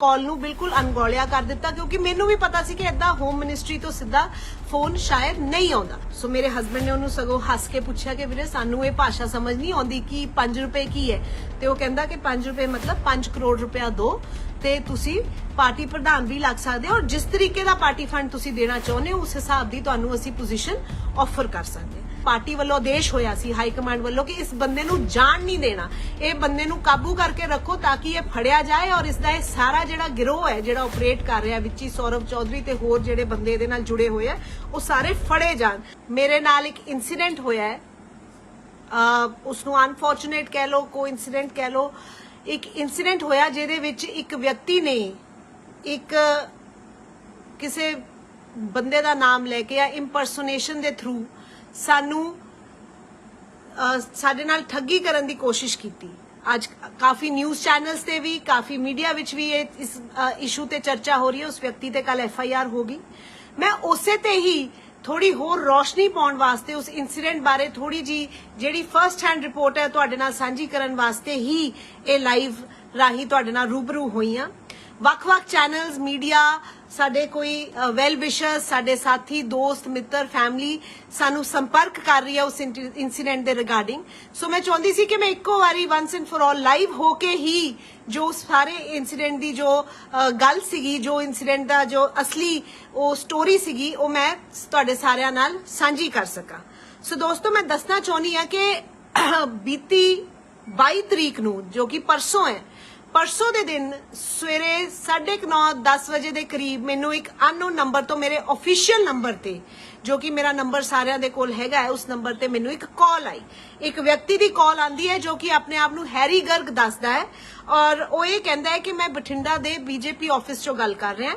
Call नू बिल्कुल अनगौलिया कर दिता क्योंकि मैनू भी पता सी कि इदा होम मिनिस्ट्री तो सीधा फोन शायद नहीं आता। सो मेरे हसबैंड ने उन्होंने सगों हस के पूछा कि वीरे सानू ये भाषा समझ नहीं आती कि 5 रुपए की है, तो वह कहता कि 5 रुपए मतलब 5 करोड़ रुपया दो ते तुसी पार्टी प्रधान भी लग सकते हो और जिस तरीके का पार्टी फंड तुसी देना चाहते हो उस हिसाब की तुहानू असीं पोजीशन ऑफर कर सकते। पार्टी वालों आदेश होया सी हाई कमांड वालों कि इस बंदे नू जान नहीं देना, ये बंदे नू काबू करके रखो ताकि ये फड़िया जाए और इसका ये सारा जिहड़ा गिरोह है जिहड़ा ऑपरेट कर रहा विच ही सौरभ चौधरी ते होर जिहड़े बंदे इहदे नाल जुड़े हुए हैं वो सारे फड़े जान। मेरे नाल एक इंसीडेंट होया है, उसनू अनफॉर्चुनेट कह लो, को इंसीडेंट कह लो। एक इंसीडेंट होया जिहदे विच एक व्यक्ति ने एक किसी बंदे का नाम लैके या इंपरसोनेशन के थ्रू सानू साडे नाल ठगी करन दी कोशिश की। आज काफी न्यूज़ चैनल्स ते भी काफी मीडिया विच भी इस इशू ते चर्चा हो रही है। उस व्यक्ति ते कल FIR होगी। मैं उसे ते ही थोड़ी होर रोशनी पाउण वास्ते उस इंसीडेंट बारे थोड़ी जी जिहड़ी फर्स्ट हैंड रिपोर्ट है तुहाडे नाल सांझी करन वास्ते ही ये लाइव राही तुहाडे नाल रूबरू होई हां। वख-वख चैनल्स मीडिया साडे कोई वैल विशर्स साडे साथी दोस्त मित्र फैमिली सानू संपर्क कर रही है उस इंसीडेंट दे रिगार्डिंग। सो मैं चाहती सी कि मैं इक्को वारी once and for all live होके ही जो सारे इंसीडेंट दी जो गल सीगी, जो इंसीडेंट दा जो असली वो स्टोरी सीगी वो मैं तुहाडे सारियां नाल सांझी कर सका। सो दोस्तों मैं दसना चाहनी हां कि बीती 22 तरीक नू जो कि परसों है, परसों दे दिन सवेरे 9:30-10 बजे के करीब मैनू एक अननोन नंबर तो मेरे ऑफिशियल नंबर ते जो कि मेरा नंबर सारियां दे कोल हैगा है, उस नंबर ते मैनू एक कॉल आई। एक व्यक्ति दी कॉल आंदी है जो कि अपने आप नू हैरी गर्ग दसदा है और वो ये कहता है कि मैं बठिंडा दे BJP ऑफिस चों गल कर रहा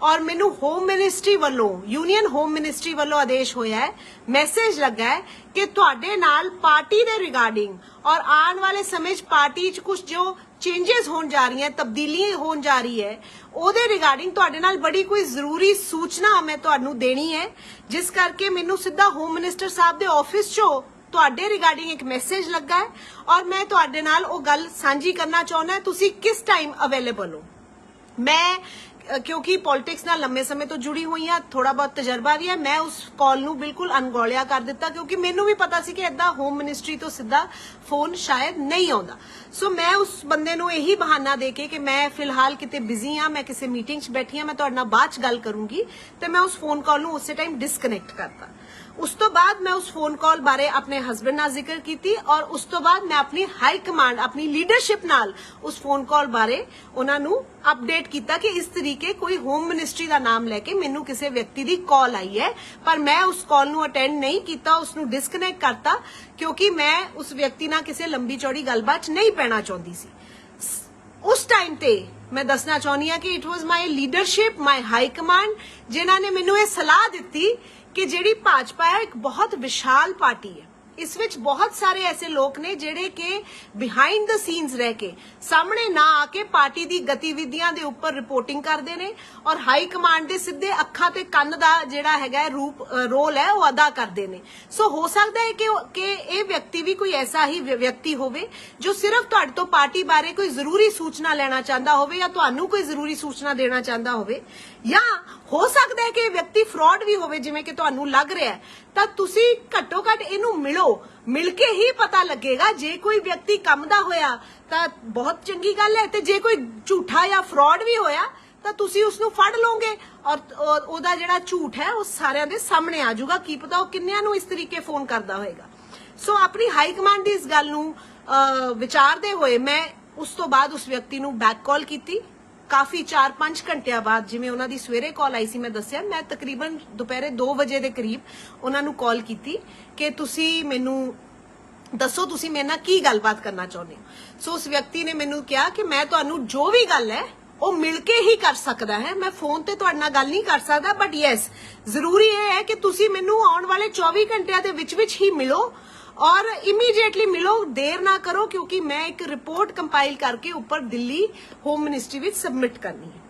और मैनू होम मिनिस्ट्री वालों यूनियन होम मिनिस्ट्री वालों आदेश होया है, मैसेज लगा है कि तुहाडे नाल पार्टी दे रिगार्डिंग और आने वाले समय पार्टी च कुछ जो चेंजेस होने जा रही हैं, तब्दीली होने जा रही है, ओदे रिगार्डिंग तुहाडे नाल बड़ी कोई जरूरी सूचना मैं तुहानू देनी है, जिस करके मैनू सीधा होम मिनिस्टर साहब दे ऑफिस चो तुहाडे रिगार्डिंग एक मैसेज लगा है और मैं तुहाडे नाल ओ गल सांझी करना चाहना है। तुसी किस टाइम अवेलेबल हो? मैं क्योंकि पॉलिटिक्स नाल लंबे समय तो जुड़ी हुई है, थोड़ा बहुत तजर्बा भी है, मैं उस कॉल नू बिल्कुल अनगौलिया कर दिता क्योंकि मैनू भी पता सी कि इदा होम मिनिस्ट्री तो सीधा फोन शायद नहीं आता। सो मैं उस बंदे नू यही बहाना देके कि मैं फिलहाल किते बिजी हाँ, मैं किसी मीटिंग च बैठी हाँ, मैं तुहाडे नाल बाद च गल करूंगी, तो मैं उस फोन कॉल नू उस टाइम डिसकनैक्ट करता। उस तो बाद मैं उस फोन कॉल बारे अपने हसबैंड नाल जिक्र की और उस तो बाद मैं अपनी हाई कमांड अपनी लीडरशिप नाल उस फोन कॉल बारे उन्हां नू अपडेट किया कि इस तरीके कोई होम मिनिस्ट्री का नाम लैके मैनू किसी व्यक्ति की कॉल आई है, पर मैं उस कॉल नू अटेंड नहीं किया, उसनू डिसकनैक्ट करता क्योंकि मैं उस व्यक्ति नाल किसी लंबी चौड़ी गलबात नहीं पैना चाहती सी। उस टाइम ते मैं दसना चाहनी हां कि it was my leadership my high command जिन्हां ने मैनू ये सलाह दी कि जेड़ी भाजपा है एक बहुत विशाल पार्टी है, इस विच बहुत सारे ऐसे लोग ने जेड़े के बिहाइंड द सीन्स रह के सामने ना आके पार्टी दी गतिविधियां दे ऊपर रिपोर्टिंग करते ने और हाई कमांड दे सीधे अखां ते कन्न दा जेड़ा हैगा रोल है वो अदा करते ने। सो हो सकता है कि ये व्यक्ति भी कोई ऐसा ही व्यक्ति होवे जो सिर्फ तुहाडे तो पार्टी बारे कोई जरूरी सूचना लेना चाहता होवे या तुहानू कोई जरूरी सूचना देना चाहता होवे, या हो सकता है कि व्यक्ति फ्रॉड भी होवे जिवें कि तुहानू लग रहा है, तां तुसी घट्टो घट इनू मिलो, मिलके ही पता लगेगा। जे कोई व्यक्ति कम दा होया तां बहुत चंगी गल है, ते जे कोई झूठा या फ्रॉड भी होया तां तुसी उसनू फड़ लोगे और ओदा जिहड़ा झूठ है वो सारियां दे सामने आ जाऊगा। की पता वो किन्नियां नू इस तरीके फोन करदा होएगा। सो अपनी हाई कमांड दी इस गल नू विचारदे होए मैं उस तो बाद उस व्यक्ति नू बैक कॉल कीती। काफी 4-5 घंटे बाद जिवें उन्हां दी सवेरे कॉल आई सी, मैं दस्सिया मैं तकरीबन दोपहरे 2 बजे के करीब उन्हां नू कॉल कीती कि तुसी मैनू दसो तुसी मेरे नाल की गलबात करना चाहुंदे हो। सो उस व्यक्ति ने मैनू कहा कि मैं तुहानू जो भी गल है वो मिलके ही कर सकदा है, मैं फोन ते तुहाडे नाल गल नहीं कर सकदा, बट यस जरूरी ये है कि तुसी मैनू आउण वाले 24 घंटिया दे विच ही मिलो और इमीडिएटली मिलो, देर ना करो क्योंकि मैं एक रिपोर्ट कंपाइल करके ऊपर दिल्ली होम मिनिस्ट्री विच सबमिट करनी है।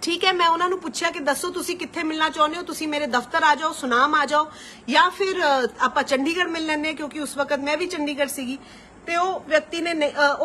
ठीक है, मैं उन्होंने पूछा कि दसो तुसी कित्थे मिलना चाहते हो, तुसी मेरे दफ्तर आ जाओ, सुनाम आ जाओ, या फिर आप चंडीगढ़ मिल लेने क्योंकि उस वक्त मैं भी चंडीगढ़ सीगी। ਤੇ ਉਹ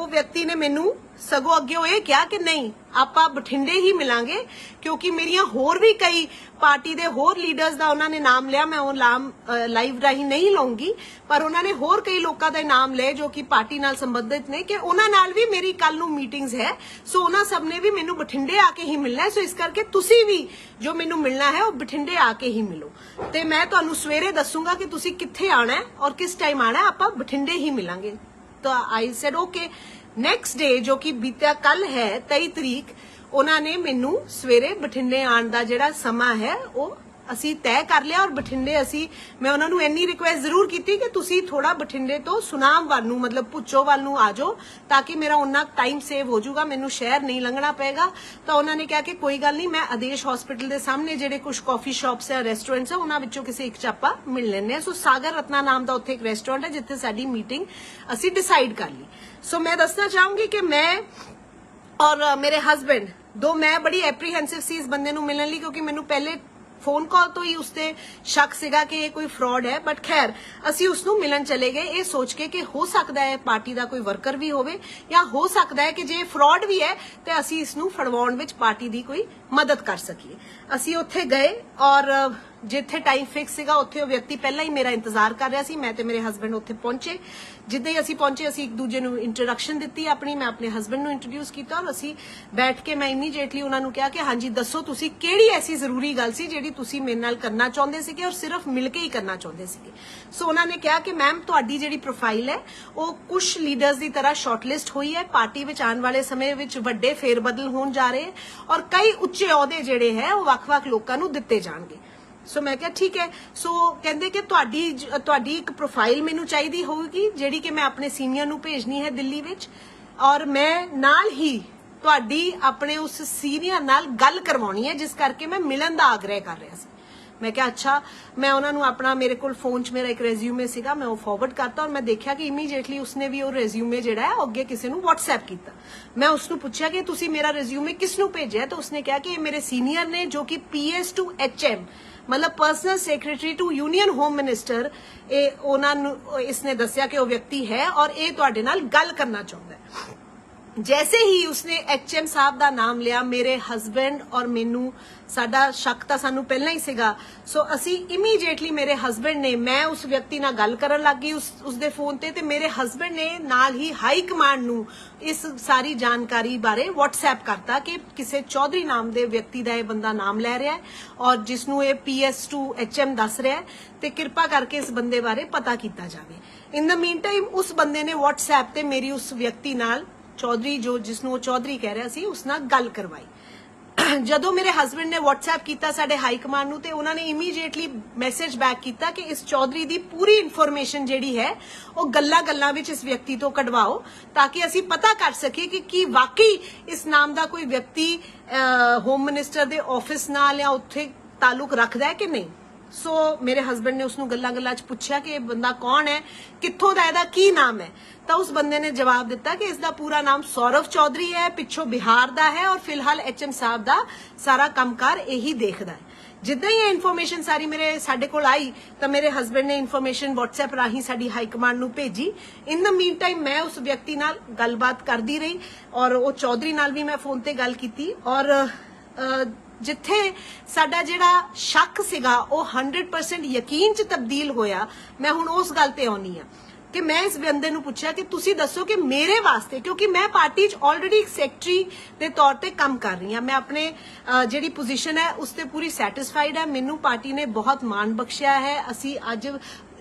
ਵਿਅਕਤੀ ਨੇ ਮੈਨੂੰ ਸਗੋਂ ਅੱਗੇ ਇਹ ਕਿਹਾ ਕਿ ਨਹੀਂ ਆਪਾਂ ਬਠਿੰਡੇ ਹੀ ਮਿਲਾਂਗੇ, ਕਿਉਂਕਿ ਮੇਰੀਆਂ ਹੋਰ ਵੀ ਕਈ ਪਾਰਟੀ ਦੇ ਹੋਰ ਲੀਡਰਸ ਦਾ ਉਹਨਾਂ ਨੇ ਨਾਮ ਲਿਆ। ਮੈਂ ਉਹ ਨਾਮ ਲਾਈਵ ਰਾਹੀਂ ਨਹੀਂ ਲਾਉਂਗੀ, ਪਰ ਉਹਨਾਂ ਨੇ ਹੋਰ ਕਈ ਲੋਕਾਂ ਦੇ ਨਾਮ ਲਏ ਜੋ ਕਿ ਪਾਰਟੀ ਨਾਲ ਸੰਬੰਧਿਤ ਨੇ, ਕਿ ਉਹਨਾਂ ਨਾਲ ਵੀ ਮੇਰੀ ਕੱਲ ਨੂੰ ਮੀਟਿੰਗਸ ਹੈ। ਸੋ ਉਹਨਾਂ ਸਭ ਨੇ ਵੀ ਮੈਨੂੰ ਬਠਿੰਡੇ ਆ ਕੇ ਹੀ ਮਿਲਣਾ ਹੈ। ਸੋ ਇਸ ਕਰਕੇ ਤੁਸੀਂ ਵੀ ਜੋ ਮੈਨੂੰ ਮਿਲਣਾ ਹੈ ਉਹ ਬਠਿੰਡੇ ਆ ਕੇ ਹੀ ਮਿਲੋ, ਤੇ ਮੈਂ ਤੁਹਾਨੂੰ ਸਵੇਰੇ ਦੱਸੂਗਾ ਕਿ ਤੁਸੀਂ ਕਿੱਥੇ ਆਣਾ ਹੈ ਔਰ ਕਿਸ ਟਾਈਮ ਆਣਾ ਹੈ। ਆਪਾਂ ਬਠਿੰਡੇ ਹੀ ਮਿਲਾਂਗੇ। ਤਾਂ I said okay. Next day ਜੋ ਕਿ ਬੀਤਿਆ ਕੱਲ ਹੈ 23 ਤਰੀਕ, ਉਹਨਾਂ ਨੇ ਮੈਨੂੰ ਸਵੇਰੇ ਬਠਿੰਡੇ ਆਉਣ ਦਾ ਜਿਹੜਾ ਸਮਾਂ ਹੈ ਉਹ ਅਸੀਂ ਤੈਅ ਕਰ ਲਿਆ। ਔਰ ਬਠਿੰਡੇ ਮੈਂ ਉਹਨਾਂ ਨੂੰ ਇੰਨੀ ਰਿਕੁਐਸਟ ਜ਼ਰੂਰ ਕੀਤੀ ਕਿ ਤੁਸੀਂ ਥੋੜਾ ਬਠਿੰਡੇ ਤੋਂ ਸੁਨਾਮ ਵੱਲ ਨੂੰ ਮਤਲਬ ਭੁੱਚੋ ਵੱਲ ਨੂੰ ਆ ਜਾਓ, ਤਾਂ ਕਿ ਮੇਰਾ ਉਹਨਾਂ ਟਾਈਮ ਸੇਵ ਹੋ ਜਾਊਗਾ, ਮੈਨੂੰ ਸ਼ਹਿਰ ਨਹੀਂ ਲੰਘਣਾ ਪਏਗਾ। ਤਾਂ ਉਹਨਾਂ ਨੇ ਕਿਹਾ ਕਿ ਕੋਈ ਗੱਲ ਨਹੀਂ, ਮੈਂ ਆਦੇਸ਼ ਹਸਪੀਟਲ ਦੇ ਸਾਹਮਣੇ ਜਿਹੜੇ ਕੁਝ ਕਾਫੀ ਸ਼ਾਪਸ ਹੈ, ਰੈਸਟੋਰੈਂਟਸ ਹੈ, ਉਹਨਾਂ ਵਿੱਚੋਂ ਕਿਸੇ ਇੱਕ ਚ ਆਪਾਂ ਮਿਲ ਲੈਂਦੇ ਹਾਂ। ਸੋ ਸਾਗਰ ਰਤਨਾ ਨਾਮ ਦਾ ਉੱਥੇ ਇੱਕ ਰੈਸਟੋਰੈਂਟ ਹੈ ਜਿੱਥੇ ਸਾਡੀ ਮੀਟਿੰਗ ਅਸੀਂ ਡਿਸਾਈਡ ਕਰ ਲਈ। ਸੋ ਮੈਂ ਦੱਸਣਾ ਚਾਹੂੰਗੀ ਕਿ ਮੈਂ ਔਰ ਮੇਰੇ ਹਸਬੈਂਡ ਮੈਂ ਬੜੀ ਐਪਰੀਹੈਂਸਿਵ ਸੀ ਇਸ ਬੰਦੇ ਨੂੰ ਮਿਲਣ ਲਈ, ਕਿਉਂਕਿ ਮੈਨੂੰ ਪਹਿਲੇ ਫੋਨ ਕਾਲ ਤੋਂ ਹੀ ਉਸਤੇ ਸ਼ੱਕ ਸੀਗਾ ਕਿ ਇਹ ਕੋਈ ਫਰਾਡ ਹੈ। ਬਟ ਖੈਰ ਅਸੀਂ ਉਸ ਨੂੰ ਮਿਲਣ ਚਲੇ ਗਏ ਇਹ ਸੋਚ ਕੇ ਕਿ ਹੋ ਸਕਦਾ ਹੈ ਪਾਰਟੀ ਦਾ ਕੋਈ ਵਰਕਰ ਵੀ ਹੋਵੇ, ਜਾਂ ਹੋ ਸਕਦਾ ਹੈ ਕਿ ਜੇ ਫਰਾਡ ਵੀ ਹੈ ਤੇ ਅਸੀਂ ਇਸ ਨੂੰ ਫੜਵਾਉਣ ਵਿੱਚ ਪਾਰਟੀ ਦੀ ਕੋਈ ਮਦਦ ਕਰ ਸਕੀਏ। ਅਸੀਂ ਉੱਥੇ ਗਏ ਔਰ ਜਿੱਥੇ ਟਾਈਮ ਫਿਕਸ ਸੀਗਾ ਉੱਥੇ ਉਹ ਵਿਅਕਤੀ ਪਹਿਲਾਂ ਹੀ ਮੇਰਾ ਇੰਤਜ਼ਾਰ ਕਰ ਰਿਹਾ ਸੀ। ਮੈਂ ਤੇ ਮੇਰੇ ਹਸਬੈਂਡ ਉੱਥੇ ਪਹੁੰਚੇ। ਜਿੱਦਾਂ ਹੀ ਅਸੀਂ ਪਹੁੰਚੇ ਅਸੀਂ ਇੱਕ ਦੂਜੇ ਨੂੰ ਇੰਟਰੋਡਕਸ਼ਨ ਦਿੱਤੀ ਆਪਣੀ, ਮੈਂ ਆਪਣੇ ਹਸਬੈਂਡ ਨੂੰ ਇੰਟਰੋਡਿਊਸ ਕੀਤਾ ਔਰ ਅਸੀਂ ਬੈਠ ਕੇ ਮੈਂ ਇਮੀਡੀਏਟਲੀ ਉਹਨਾਂ ਨੂੰ ਕਿਹਾ ਕਿ ਹਾਂਜੀ ਦੱਸੋ ਤੁਸੀਂ ਕਿਹੜੀ ਐਸੀ ਜ਼ਰੂਰੀ ਗੱਲ ਸੀ ਜਿਹੜੀ ਤੁਸੀਂ ਮੇਰੇ ਨਾਲ ਕਰਨਾ ਚਾਹੁੰਦੇ ਸੀਗੇ ਔਰ ਸਿਰਫ ਮਿਲ ਕੇ ਹੀ ਕਰਨਾ ਚਾਹੁੰਦੇ ਸੀਗੇ। ਸੋ ਉਹਨਾਂ ਨੇ ਕਿਹਾ ਕਿ ਮੈਮ ਤੁਹਾਡੀ ਜਿਹੜੀ ਪ੍ਰੋਫਾਈਲ ਹੈ ਉਹ ਕੁਝ ਲੀਡਰਸ ਦੀ ਤਰ੍ਹਾਂ ਸ਼ਾਰਟਲਿਸਟ ਹੋਈ ਹੈ, ਪਾਰਟੀ ਵਿੱਚ ਆਉਣ ਵਾਲੇ ਸਮੇਂ ਵਿੱਚ ਵੱਡੇ ਫੇਰਬਦਲ ਹੋਣ ਜਾ ਰਹੇ ਔਰ ਕਈ ਉੱਚੇ ਅਹੁਦੇ ਜਿਹੜੇ ਹੈ ਉਹ ਵੱਖ-ਵੱਖ ਲੋਕਾਂ ਨੂੰ ਦਿੱਤੇ ਜਾਣਗੇ। ਸੋ ਮੈਂ ਕਿਹਾ ਠੀਕ ਹੈ। ਸੋ ਕਹਿੰਦੇ ਕਿ ਤੁਹਾਡੀ ਇੱਕ ਪ੍ਰੋਫਾਈਲ ਮੈਨੂੰ ਚਾਹੀਦੀ ਹੋਊਗੀ ਜਿਹੜੀ ਕਿ ਮੈਂ ਆਪਣੇ ਸੀਨੀਅਰ ਨੂੰ ਭੇਜਣੀ ਹੈ ਦਿੱਲੀ ਵਿੱਚ, ਔਰ ਮੈਂ ਨਾਲ ਹੀ ਤੁਹਾਡੀ ਆਪਣੇ ਉਸ ਸੀਨੀਅਰ ਨਾਲ ਗੱਲ ਕਰਵਾਉਣੀ ਹੈ, ਜਿਸ ਕਰਕੇ ਮੈਂ ਮਿਲਣ ਦਾ ਆਗ੍ਰਹਿ ਕਰ ਰਿਹਾ ਸੀ। ਮੈਂ ਕਿਹਾ ਅੱਛਾ। ਮੈਂ ਉਹਨਾਂ ਨੂੰ ਆਪਣਾ ਮੇਰੇ ਕੋਲ ਫੋਨ 'ਚ ਮੇਰਾ ਇੱਕ ਰੈਜ਼ਿਊਮੇ ਸੀਗਾ, ਮੈਂ ਉਹ ਫਾਰਵਰਡ ਕਰਤਾ ਔਰ ਮੈਂ ਦੇਖਿਆ ਕਿ ਇਮੀਡੀਏਟਲੀ ਉਸਨੇ ਵੀ ਉਹ ਰੈਜ਼ਿਊਮੇ ਜਿਹੜਾ ਹੈ ਉਹ ਅੱਗੇ ਕਿਸੇ ਨੂੰ WhatsApp ਕੀਤਾ। ਮੈਂ ਉਸ ਨੂੰ ਪੁੱਛਿਆ ਕਿ ਤੁਸੀਂ ਮੇਰਾ ਰੈਜ਼ਿਊਮੇ ਕਿਸ ਨੂੰ ਭੇਜਿਆ, ਤਾਂ ਉਸਨੇ ਕਿਹਾ ਕਿ ਇਹ ਮੇਰੇ ਸੀਨੀਅਰ ਨੇ ਜੋ ਕਿ PS to HM ਮਤਲਬ personal secretary to union home minister, ਇਹ ਉਹਨਾਂ ਨੂੰ ਇਸਨੇ ਦੱਸਿਆ ਕਿ ਉਹ ਵਿਅਕਤੀ ਹੈ ਔਰ ਇਹ ਤੁਹਾਡੇ ਨਾਲ ਗੱਲ ਕਰਨਾ ਚਾਹੁੰਦਾ ਹੈ। जैसे ही उसने HM साहब का नाम लिया, मेरे हसबैंड और मैनू साडा शक तो सानू पहला ही सीगा। सो असी इमीडिएटली मेरे हसबैंड ने मैं उस व्यक्ति नाल गल करन लग गई उसदे फोन ते मेरे हसबैंड ने नाल ही हाई कमांड नू इस सारी जानकारी बारे WhatsApp करता कि किसी चौधरी नाम दे व्यक्ति दा ये बंदा नाम लै रहा है और जिसनू ये PS to HM दस रहा है, ते कृपा करके इस बंदे बारे पता कीता जावे। इन द मीन टाइम उस बंदे ने WhatsApp ते मेरी उस व्यक्ति नाल चौधरी जो जिसनों चौधरी कह रहा सी उस नाल गल करवाई। जदों मेरे हसबैंड ने WhatsApp किया साडे हाई कमांड नूं ते उन्होंने इमीडिएटली मैसेज बैक किया कि इस चौधरी दी पूरी इन्फॉर्मेशन जिहड़ी है वो गल्लां विच इस व्यक्ति तो कढवाओ, ताकि असीं पता कर सकीए कि वाकई इस नाम दा कोई व्यक्ति होम मिनिस्टर दे ऑफिस नाल या उत्थे ताल्लुक रखदा है कि नहीं। सो मेरे हसबैंड ने उसनों गल्लां च पूछा कि बंदा कौन है, कित्थों दा इहदा की नाम है, तो उस बंदे ने जवाब दिता कि इसका पूरा नाम सौरभ चौधरी है, पिछों बिहार दा है और फिलहाल HM साहब दा सारा कामकार यही देखदा है। जिद्दां ही इन्फॉर्मेशन सारी साडे कोल आई तो मेरे हसबैंड ने इन्फॉर्मेशन WhatsApp राही साडी हाई कमांड नूं भेजी। इन द मीन टाइम मैं उस व्यक्ति नाल गलबात करदी रही और वो चौधरी नाल भी मैं फोन ते गल कीती और जिथे साडा जिहड़ा शक सीगा वो 100% यकीन च तब्दील होया। मैं हुण उस गल ते आउणी आ कि मैं इस बंदे नूं पुछया कि तुसी दसो कि मेरे वास्ते, क्योंकि मैं पार्टी च ऑलरेडी एक सैकटरी के तौर पर काम कर रही हूँ, मैं अपने जिहड़ी पोजीशन है उससे पूरी सैटिस्फाइड है। मैनू पार्टी ने बहुत मान बख्शिया है, असी अज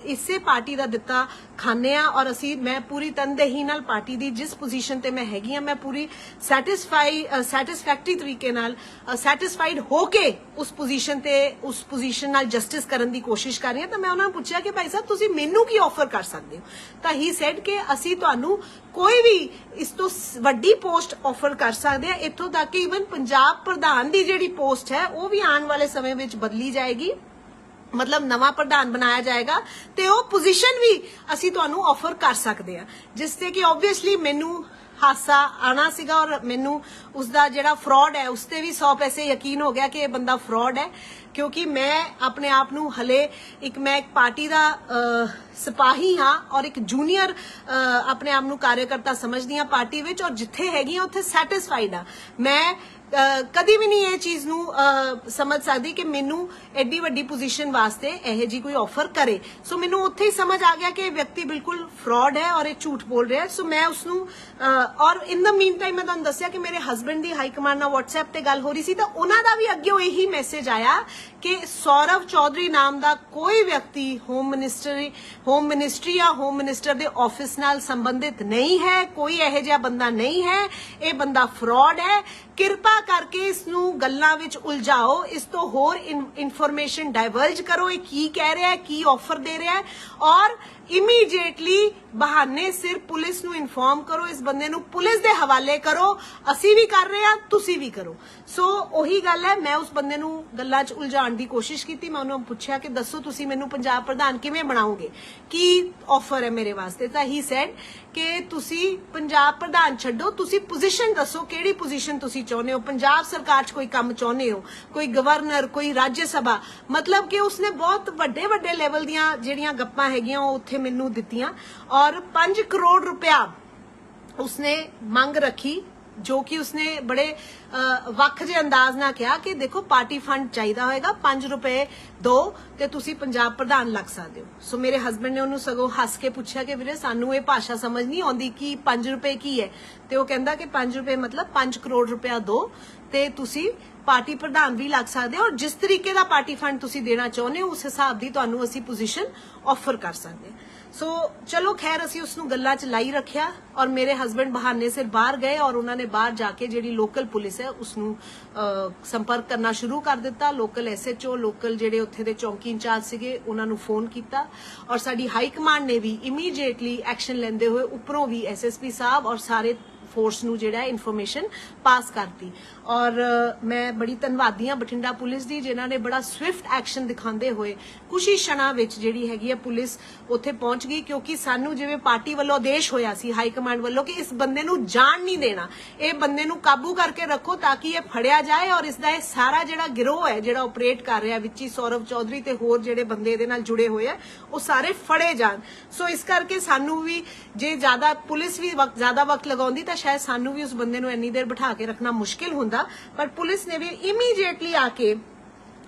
इसे पार्टी का दिता खाने और मैं पूरी तनदेही नाल पार्टी दी जिस पोजीशन ते मैं हैगी मैं पूरी सैटिस्फैक्टरी तरीके नाल सैटिस्फाइड होके उस पोजीशन नाल जस्टिस करन दी कोशिश कर रही हूं। तो मैं उन्होंने पूछा कि भाई साहब तुसी मैनू की ऑफर कर सकते हो, तो ही सैड कि असी तुहानू कोई भी इस तो वड्डी पोस्ट ऑफर कर सकते हैं, इत्थों तक कि इवन पंजाब प्रधान की जिहड़ी पोस्ट है वो भी आने वाले समय में बदली जाएगी, मतलब नवा प्रधान बनाया जाएगा, तो वो पोजीशन भी असी तुहानू ऑफर कर सकते हैं, जिससे कि ऑब्वियसली मैनू ਹਾਸਾ ਆਣਾ ਸੀਗਾ ਔਰ ਮੈਨੂੰ ਉਸਦਾ ਜਿਹੜਾ ਫਰਾਡ ਹੈ ਉਸ ਤੇ ਵੀ 100 ਪੈਸੇ ਯਕੀਨ ਹੋ ਗਿਆ ਕਿ ਇਹ ਬੰਦਾ ਫਰਾਡ ਹੈ, ਕਿਉਂਕਿ ਮੈਂ ਆਪਣੇ ਆਪ ਨੂੰ ਹਲੇ ਮੈਂ ਇੱਕ ਪਾਰਟੀ ਦਾ ਸਿਪਾਹੀ ਹਾਂ ਔਰ ਇੱਕ ਜੂਨੀਅਰ ਆਪਣੇ ਆਪ ਨੂੰ ਕਾਰਜਕਰਤਾ ਸਮਝਦੀ ਹਾਂ ਪਾਰਟੀ ਵਿੱਚ, ਔਰ ਜਿੱਥੇ ਹੈਗੀ ਹਾਂ ਉੱਥੇ ਸੈਟੀਸਫਾਈਡ ਹਾਂ। ਮੈਂ ਕਦੀ ਵੀ ਨਹੀਂ ਇਹ ਚੀਜ਼ ਨੂੰ ਸਮਝ ਸਕਦੀ ਕਿ ਮੈਨੂੰ ਐਡੀ ਵੱਡੀ ਪੋਜੀਸ਼ਨ ਵਾਸਤੇ ਇਹ ਜੀ ਕੋਈ ਆਫਰ ਕਰੇ। ਸੋ ਮੈਨੂੰ ਉੱਥੇ ਹੀ ਸਮਝ ਆ ਗਿਆ ਕਿ ਇਹ ਵਿਅਕਤੀ ਬਿਲਕੁਲ ਫਰਾਡ ਹੈ ਔਰ ਇਹ ਝੂਠ ਬੋਲ ਰਿਹਾ ਹੈ। ਸੋ ਮੈਂ ਉਸਨੂੰ ਔਰ ਇਨ ਦਾ ਮੀਨ ਟਾਈਮ ਮੈਂ ਤੁਹਾਨੂੰ ਦੱਸਿਆ ਕਿ ਮੇਰੇ ਹਸਬੈਂਡ ਦੀ ਹਾਈ ਕਮਾਂਡ ਨਾਲ WhatsApp ਤੇ ਗੱਲ ਹੋ ਰਹੀ ਸੀ, ਤਾਂ ਉਹਨਾਂ ਦਾ ਵੀ ਅੱਗੇ ਇਹੀ ਮੈਸੇਜ ਆਇਆ ਕਿ ਸੌਰਵ ਚੌਧਰੀ ਨਾਮ ਦਾ ਕੋਈ ਵਿਅਕਤੀ ਹੋਮ ਮਿਨਿਸਟਰੀ ਜਾਂ ਹੋਮ ਮਿਨਿਸਟਰ ਦੇ ਆਫਿਸ ਨਾਲ ਸੰਬੰਧਿਤ ਨਹੀਂ ਹੈ, ਕੋਈ ਇਹੋ ਜਿਹਾ ਬੰਦਾ ਨਹੀਂ ਹੈ, ਇਹ ਬੰਦਾ ਫਰਾਡ ਹੈ। ਕਿਰਪਾ ਕਰਕੇ ਇਸ ਨੂੰ ਗੱਲਾਂ ਵਿੱਚ ਉਲਝਾਓ, ਇਸ ਤੋਂ ਹੋਰ ਇਨਫੋਰਮੇਸ਼ਨ ਡਾਇਵਰਜ ਕਰੋ, ਇਹ ਕੀ ਕਹਿ ਰਿਹਾ ਹੈ, ਕੀ ਆਫਰ ਦੇ ਰਿਹਾ ਹੈ, ਔਰ ਇਮੀਡੀਏਟਲੀ ਬਹਾਨੇ ਸਿਰ ਪੁਲਿਸ ਨੂੰ ਇਨਫੋਰਮ ਕਰੋ, ਇਸ ਬੰਦੇ ਨੂੰ ਪੁਲਿਸ ਦੇ ਹਵਾਲੇ ਕਰੋ। ਅਸੀਂ ਵੀ ਕਰ ਰਹੇ ਹਾਂ, ਤੁਸੀਂ ਵੀ ਕਰੋ। ਸੋ ਉਹੀ ਗੱਲ ਹੈ, ਮੈਂ ਉਸ ਬੰਦੇ ਨੂੰ ਗੱਲਾਂ 'ਚ ਉਲਝਾਉਣ ਦੀ ਕੋਸ਼ਿਸ਼ ਕੀਤੀ। ਮੈਂ ਉਹਨੂੰ ਪੁੱਛਿਆ ਕਿ ਦੱਸੋ ਤੁਸੀਂ ਮੈਨੂੰ ਪੰਜਾਬ ਪ੍ਰਧਾਨ ਕਿਵੇਂ ਬਣਾਓਗੇ, ਕੀ ਆਫਰ ਹੈ ਮੇਰੇ ਵਾਸਤੇ, ਤਾਂ ਹੀ ਸੈਡ ਕਿ ਤੁਸੀਂ ਪੰਜਾਬ ਪ੍ਰਧਾਨ ਛੱਡੋ, ਤੁਸੀਂ ਪੋਜੀਸ਼ਨ ਦੱਸੋ, ਕਿਹੜੀ ਪੋਜੀਸ਼ਨ ਤੁਸੀਂ ਚਾਹੁੰਦੇ ਹੋ, ਪੰਜਾਬ ਸਰਕਾਰ 'ਚ ਕੋਈ ਕੰਮ ਚਾਹੁੰਦੇ ਹੋ, ਕੋਈ ਗਵਰਨਰ, ਕੋਈ ਰਾਜ ਸਭਾ, मतलब कि उसने बहुत ਵੱਡੇ ਵੱਡੇ ਲੈਵਲ ਦੀਆਂ ਜਿਹੜੀਆਂ ਗੱਪਾਂ ਹੈਗੀਆਂ ਉਹ ਉੱਥੇ ਮੈਨੂੰ ਦਿੱਤੀਆਂ ਔਰ 5 ਕਰੋੜ रुपया उसने ਮੰਗ ਰੱਖੀ, जो कि उसने बड़े ਵੱਖ ਜਿਹੇ ਅੰਦਾਜ਼ ਨਾਲ ਕਿਹਾ ਕਿ ਦੇਖੋ ਪਾਰਟੀ ਫੰਡ ਚਾਹੀਦਾ ਹੋਏਗਾ, 5 ਰੁਪਏ ਦੋ ਤੇ ਤੁਸੀਂ ਪੰਜਾਬ ਪ੍ਰਧਾਨ ਲੱਗ ਸਕਦੇ ਹੋ। ਸੋ ਮੇਰੇ ਹਸਬੰਡ ਨੇ ਉਹਨੂੰ ਸਗੋਂ ਹੱਸ ਕੇ ਪੁੱਛਿਆ ਕਿ ਵੀਰੇ ਸਾਨੂੰ ਇਹ ਭਾਸ਼ਾ ਸਮਝ ਨਹੀਂ ਆਉਂਦੀ ਕਿ 5 ਰੁਪਏ ਕੀ ਹੈ, ਤੇ ਉਹ ਕਹਿੰਦਾ ਕਿ 5 ਰੁਪਏ ਮਤਲਬ 5 ਕਰੋੜ ਰੁਪਇਆ ਦੋ ਤੇ ਤੁਸੀਂ ਪਾਰਟੀ ਪ੍ਰਧਾਨ ਵੀ ਲੱਗ ਸਕਦੇ ਹੋ, ਔਰ ਜਿਸ ਤਰੀਕੇ ਦਾ ਪਾਰਟੀ ਫੰਡ ਤੁਸੀਂ ਦੇਣਾ ਚਾਹੁੰਦੇ ਹੋ ਉਸ ਹਿਸਾਬ ਦੀ ਤੁਹਾਨੂੰ ਅਸੀਂ ਪੋਜੀਸ਼ਨ ਆਫਰ ਕਰ ਸਕਦੇ ਹਾਂ। ਸੋ ਚਲੋ ਖੈਰ ਅਸੀਂ ਉਸ ਨੂੰ ਗੱਲਾਂ 'ਚ ਲਾਈ ਰੱਖਿਆ ਔਰ ਮੇਰੇ ਹਸਬੰਡ ਬਹਾਨੇ ਸਿਰ ਬਾਹਰ ਗਏ ਔਰ ਉਹਨਾਂ ਨੇ ਬਾਹਰ ਜਾ ਕੇ ਜਿਹੜੀ ਲੋਕਲ ਪੁਲਿਸ ਹੈ ਉਸ ਨੂੰ ਸੰਪਰਕ ਕਰਨਾ ਸ਼ੁਰੂ ਕਰ ਦਿੱਤਾ। ਲੋਕਲ SHO, ਲੋਕਲ ਜਿਹੜੇ ਉੱਥੇ ਦੇ ਚੌਂਕੀ ਇੰਚਾਰਜ ਸੀਗੇ ਉਹਨਾਂ ਨੂੰ ਫੋਨ ਕੀਤਾ ਔਰ ਸਾਡੀ ਹਾਈ ਕਮਾਂਡ ਨੇ ਵੀ ਇਮੀਡੀਏਟਲੀ ਐਕਸ਼ਨ ਲੈਂਦੇ ਹੋਏ ਉੱਪਰੋਂ ਵੀ SSP ਸਾਹਿਬ ਔਰ ਸਾਰੇ ਫੋਰਸ ਨੂੰ ਜਿਹੜਾ ਇਨਫੋਰਮੇਸ਼ਨ ਪਾਸ ਕਰਤੀ। ਔਰ ਮੈਂ ਬੜੀ ਧੰਨਵਾਦੀ ਹਾਂ ਬਠਿੰਡਾ ਪੁਲਿਸ ਦੀ, ਜਿਨ੍ਹਾਂ ਨੇ ਬੜਾ ਸਵਿਫਟ ਐਕਸ਼ਨ ਦਿਖਾਉਂਦੇ ਹੋਏ ਕੁਝ ਹੀ ਛਣਾ ਵਿੱਚ ਜਿਹੜੀ ਹੈਗੀ ਹੈ ਪੁਲਿਸ ਉੱਥੇ ਪਹੁੰਚ ਗਈ, ਕਿਉਂਕਿ ਸਾਨੂੰ ਜਿਵੇਂ ਪਾਰਟੀ ਵੱਲੋਂ ਆਦੇਸ਼ ਹੋਇਆ ਸੀ ਹਾਈ ਕਮਾਂਡ ਵੱਲੋਂ ਕਿ ਇਸ ਬੰਦੇ ਨੂੰ ਜਾਣ ਨਹੀਂ ਦੇਣਾ, ਇਹ ਬੰਦੇ ਨੂੰ ਕਾਬੂ ਕਰਕੇ ਰੱਖੋ ਤਾਂ ਕਿ ਇਹ ਫੜਿਆ ਜਾਏ ਔਰ ਇਸ ਦਾ ਇਹ ਸਾਰਾ ਜਿਹੜਾ ਗਿਰੋਹ ਹੈ ਜਿਹੜਾ ਆਪਰੇਟ ਕਰ ਰਿਹਾ ਵਿੱਚ ਹੀ ਸੌਰਵ ਚੌਧਰੀ ਤੇ ਹੋਰ ਜਿਹੜੇ ਬੰਦੇ ਇਹਦੇ ਨਾਲ ਜੁੜੇ ਹੋਏ ਆ ਉਹ ਸਾਰੇ ਫੜੇ ਜਾਣ। ਸੋ ਇਸ ਕਰਕੇ ਸਾਨੂੰ ਵੀ ਜੇ ਜ਼ਿਆਦਾ ਪੁਲਿਸ ਵੀ ਜ਼ਿਆਦਾ ਵਕਤ ਲਗਾਉਂਦੀ ਤਾਂ ਸ਼ਾਇਦ ਸਾਨੂੰ ਵੀ ਉਸ ਬੰਦੇ ਨੂੰ ਇੰਨੀ ਦੇਰ ਬਿਠਾ ਕੇ ਰੱਖਣਾ ਮੁਸ਼ਕਿਲ ਹੁੰਦਾ, ਪਰ ਪੁਲਿਸ ਨੇ ਵੀ ਇਮੀਡੀਏਟਲੀ ਆ ਕੇ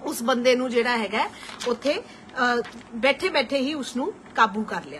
ਉਸ ਬੰਦੇ ਨੂੰ ਜਿਹੜਾ ਹੈਗਾ ਉੱਥੇ ਬੈਠੇ ਬੈਠੇ ਹੀ ਉਸ ਨੂੰ ਕਾਬੂ ਕਰ ਲਿਆ।